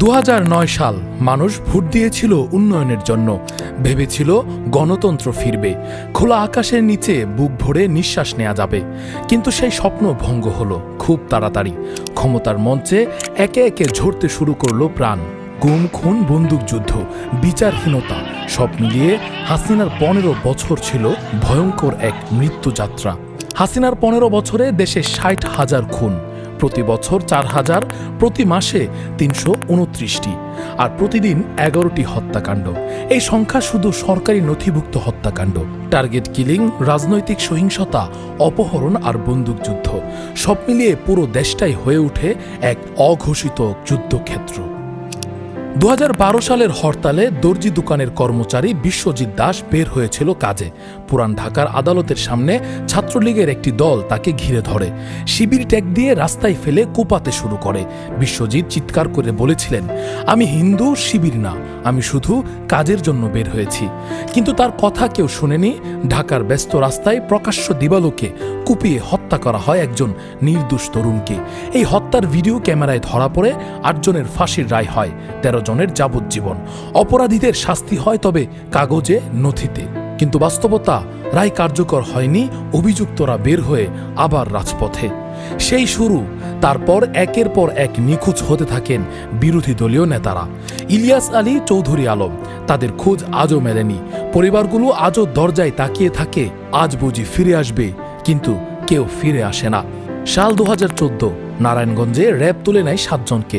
2009 সাল মানুষ ভোট দিয়েছিল উন্নয়নের জন্য, ভেবেছিল গণতন্ত্র ফিরবে, খোলা আকাশের নিচে বুক ভরে নিঃশ্বাস নেওয়া যাবে। কিন্তু সেই স্বপ্ন ভঙ্গ হলো খুব তাড়াতাড়ি। ক্ষমতার মঞ্চে একে একে ঝরতে শুরু করলো প্রাণ। গুম, খুন, বন্দুকযুদ্ধ, বিচারহীনতা, সব মিলিয়ে হাসিনার 15 বছর ছিল ভয়ঙ্কর এক মৃত্যুযাত্রা। হাসিনার 15 বছরে দেশে 60,000 খুন, প্রতি বছর 4,000, প্রতি মাসে 329টি, আর প্রতিদিন 11টি হত্যাকাণ্ড। এই সংখ্যা শুধু সরকারি নথিভুক্ত হত্যাকাণ্ড। টার্গেট কিলিং, রাজনৈতিক সহিংসতা, অপহরণ আর বন্দুকযুদ্ধ, সব মিলিয়ে পুরো দেশটাই হয়ে ওঠে এক অঘোষিত যুদ্ধক্ষেত্র। 2012 সালের হরতালে দর্জি দোকানের কর্মচারী বিশ্বজিৎ দাস বের হয়েছিল কাজে। পুরান ঢাকার আদালতের সামনে ছাত্রলীগের একটি দল তাকে ঘিরে ধরে, শিবির ট্যাগ দিয়ে রাস্তায় ফেলে কোপাতে শুরু করে। বিশ্বজিৎ চিৎকার করে বলেছিলেন, আমি হিন্দু, শিবির না, আমি শুধু কাজের জন্য বের হয়েছি। কিন্তু তার কথা কেউ শুনেনি। ঢাকার ব্যস্ত রাস্তায় প্রকাশ্য দিবালোকে কুপিয়ে হত্যা করা হয় একজন নির্দোষ তরুণকে। এই হত্যার ভিডিও ক্যামেরায় ধরা পড়ে 8 জনের ফাঁসির রায় হয়, 13 জনের যাবজ্জীবন। অপরাধীদের শাস্তি হয় তবে কাগজে, নথিতে। কিন্তু বাস্তবতা, রায় কার্যকর হয়নি, অভিযুক্তরা বের হয়ে আবার রাজপথে। সেই শুরু। তারপর একের পর এক নিখোঁজ হতে থাকেন বিরোধী দলীয় নেতারা। ইলিয়াস আলী, চৌধুরী আলম, তাদের খোঁজ আজও মেলেনি। পরিবারগুলো আজও দরজায় তাকিয়ে থাকে, আজ বুঝি ফিরে আসবে, কিন্তু কেউ ফিরে আসে না। সাল 2014, নারায়ণগঞ্জে র্যাব তুলে নেয় 7 জনকে।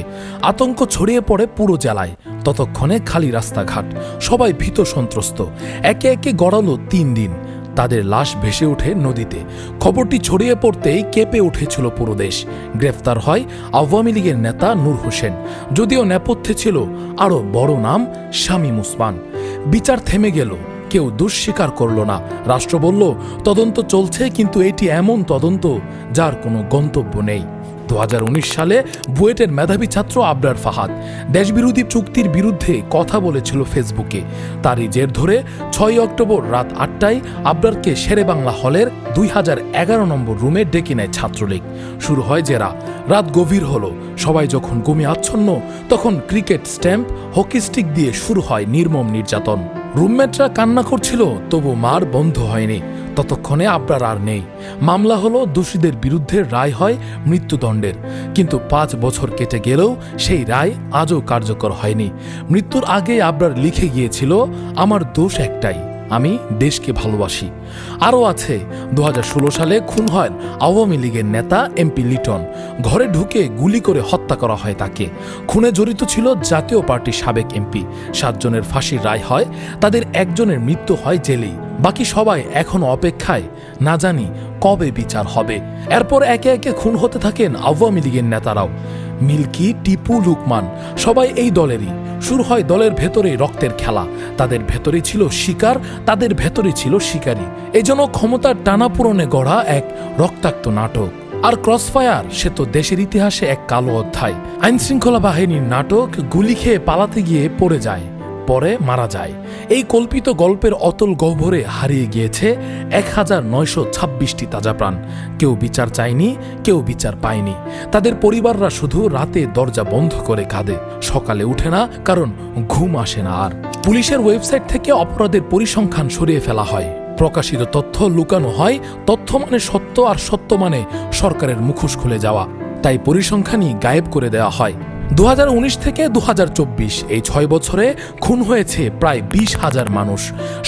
আতঙ্ক ছড়িয়ে পড়ে পুরো জেলায়। ততক্ষণে খালি রাস্তাঘাট, সবাই ভীত সন্ত্রস্ত। একে একে গড়ালো 3 দিন। তাদের লাশ ভেসে ওঠে নদীতে। খবরটি ছড়িয়ে পড়তেই কেঁপে উঠেছিল পুরো দেশ। গ্রেফতার হয় আওয়ামী লীগের নেতা নূর হোসেন, যদিও নেপথ্যে ছিল আরও বড় নাম শামীম ওসমান। বিচার থেমে গেল, কেউ দোষ স্বীকার করল না। রাষ্ট্র বলল তদন্ত চলছে, কিন্তু এটি এমন তদন্ত যার কোনো গন্তব্য নেই। 2019 সালে বুয়েটের মেধাবী ছাত্র আবরার ফাহাদ দেশবিরোধী চুক্তির বিরুদ্ধে কথা বলেছিল ফেসবুকে। তারই জের ধরে 6 অক্টোবর রাত 8টায় আবরারকে শেরেবাংলা হলের 2011 নম্বর রুমে ডেকে নেয় ছাত্রলীগ। শুরু হয় জেরা। রাত গভীর হলো। সবাই যখন ঘুমিয়ে আচ্ছন্ন, তখন ক্রিকেট স্ট্যাম্প, হকি স্টিক দিয়ে শুরু হয় নির্মম নির্যাতন। রুমমেটরা কান্না করছিল, তবু মার বন্ধ হয়নি। ততক্ষণে আবরার আর নেই। মামলা হলো, দোষীদের বিরুদ্ধে রায় হয় মৃত্যুদণ্ডের। কিন্তু 5 বছর কেটে গেলেও সেই রায় আজও কার্যকর হয়নি। মৃত্যুর আগে আবরার লিখে গিয়েছিল, আমার দোষ একটাই, আমি দেশকে ভালোবাসি। আরও আছে, 2016 সালে খুন হয় আওয়ামী লীগের নেতা এমপি লিটন। ঘরে ঢুকে গুলি করে হত্যা করা হয় তাকে। খুনে জড়িত ছিল জাতীয় পার্টির সাবেক এমপি। 7 জনের ফাঁসির রায় হয়, তাদের 1 জনের মৃত্যু হয় জেলেই। বাকি সবাই এখনো অপেক্ষায়, না জানি কবে বিচার হবে। এরপর একে একে খুন হতে থাকেন আওয়ামী লীগের নেতারাও। মিল্কি, টিপু, লুকমান, সবাই এই দলেরই। শুরু হয় দলের ভেতরে রক্তের খেলা। তাদের ভেতরে ছিল শিকার, তাদের ভেতরে ছিল শিকারী। এজন্য ক্ষমতার টানাপূরণে গড়া এক রক্তাক্ত নাটক। আর ক্রসফায়ার, সে তো দেশের ইতিহাসে এক কালো অধ্যায়। আইনশৃঙ্খলা বাহিনীর নাটক, গুলি খেয়ে পালাতে গিয়ে পড়ে যায়, পরে মারা যায়। এই কল্পিত গল্পের অতল গহ্বরে হারিয়ে গিয়েছে 1926টি তাজা প্রাণ। কেউ বিচার চায়নি, কেউ বিচার পায়নি। তাদের পরিবাররা শুধু রাতে দরজা বন্ধ করে কাঁদে, সকালে উঠে না, কারণ ঘুম আসে না আর। পুলিশের ওয়েবসাইট থেকে অপরাধের পরিসংখ্যান সরিয়ে ফেলা হয়। প্রকাশিত তথ্য লুকানো হয়। তথ্য মানে সত্য, আর সত্য মানে সরকারের মুখোশ খুলে যাওয়া। তাই পরিসংখ্যানই গায়েব করে দেওয়া হয়। 2019 থেকে 2024 এই 6 বছরে খুন হয়েছে প্রায় 20,000 মানুষ।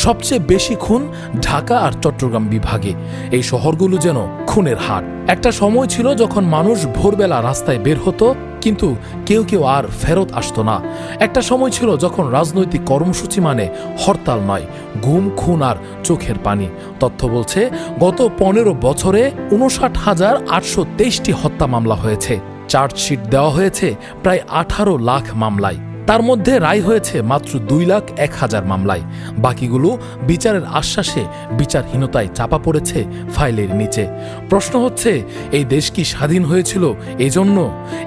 সবচেয়ে বেশি খুন ঢাকা আর চট্টগ্রাম বিভাগে। এই শহরগুলো যেন খুনের হাট। একটা সময় ছিল যখন মানুষ ভোরবেলা রাস্তায় বের হতো, কিন্তু কেউ কেউ আর ফেরত আসতো না। একটা সময় ছিল যখন রাজনৈতিক কর্মসূচি মানে হরতাল নয়, গুম, খুন আর চোখের পানি। তথ্য বলছে গত 15 বছরে 59,823টি হত্যা মামলা হয়েছে। চার্জশিট দেওয়া হয়েছে প্রায় 18 লাখ মামলায়। তার মধ্যে রায় হয়েছে মাত্র 2,01,000 মামলায়। বাকিগুলো বিচারের আশ্বাসে বিচারহীনতায় চাপা পড়েছে ফাইলের নিচে। প্রশ্ন হচ্ছে, এই দেশ কি স্বাধীন হয়েছিল এই জন্য?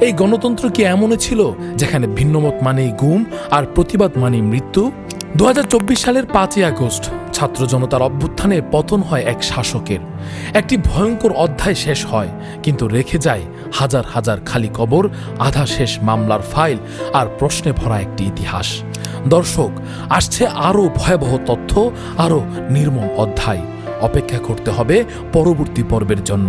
এই গণতন্ত্র কি এমনই ছিল যেখানে ভিন্নমত মানেই গুম আর প্রতিবাদ মানেই মৃত্যু? ২০২৪ সালের ৫ই আগস্ট ছাত্র জনতার অভ্যুত্থানে পতন হয় এক শাসকের। একটি ভয়ঙ্কর অধ্যায় শেষ হয়, কিন্তু রেখে যায় হাজার হাজার খালি কবর, আধা শেষ মামলার ফাইল আর প্রশ্নে ভরা একটি ইতিহাস। দর্শক, আসছে আরও ভয়াবহ তথ্য, আরও নির্মম অধ্যায়। অপেক্ষা করতে হবে পরবর্তী পর্বের জন্য।